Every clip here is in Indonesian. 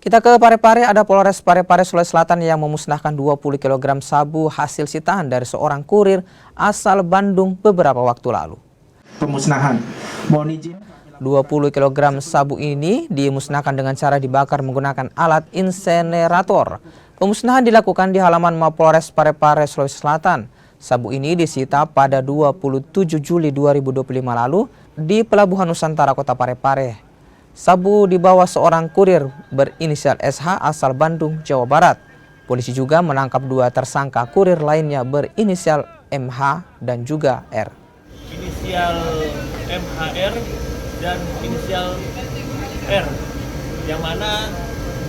Kita ke Parepare, ada Polres Parepare, Sulawesi Selatan yang memusnahkan 20 kg sabu hasil sitaan dari seorang kurir asal Bandung beberapa waktu lalu. Pemusnahan. Mohon izin. 20 kg sabu ini dimusnahkan dengan cara dibakar menggunakan alat insenerator. Pemusnahan dilakukan di halaman Mapolres Parepare, Sulawesi Selatan. Sabu ini disita pada 27 Juli 2025 lalu di Pelabuhan Nusantara Kota Parepare. Sabu dibawa seorang kurir berinisial SH asal Bandung, Jawa Barat. Polisi juga menangkap 2 tersangka kurir lainnya berinisial MH dan juga R. Inisial MHR dan inisial R, yang mana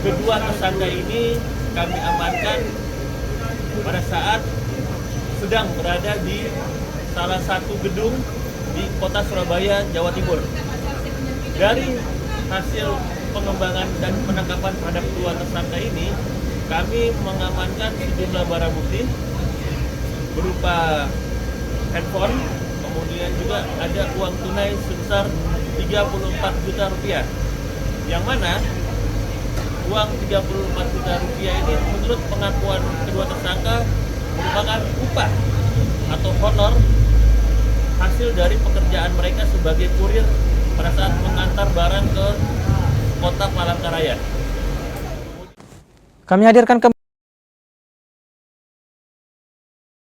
kedua tersangka ini kami amankan pada saat sedang berada di salah satu gedung di kota Surabaya, Jawa Timur. Dari hasil pengembangan dan penangkapan terhadap 2 tersangka ini, kami mengamankan sejumlah barang bukti berupa handphone, kemudian juga ada uang tunai sebesar 34 juta rupiah, yang mana uang 34 juta rupiah ini menurut pengakuan kedua tersangka merupakan upah atau honor hasil dari pekerjaan mereka sebagai kurir pada saat mengantar barang ke kota Palangkaraya. Kami hadirkan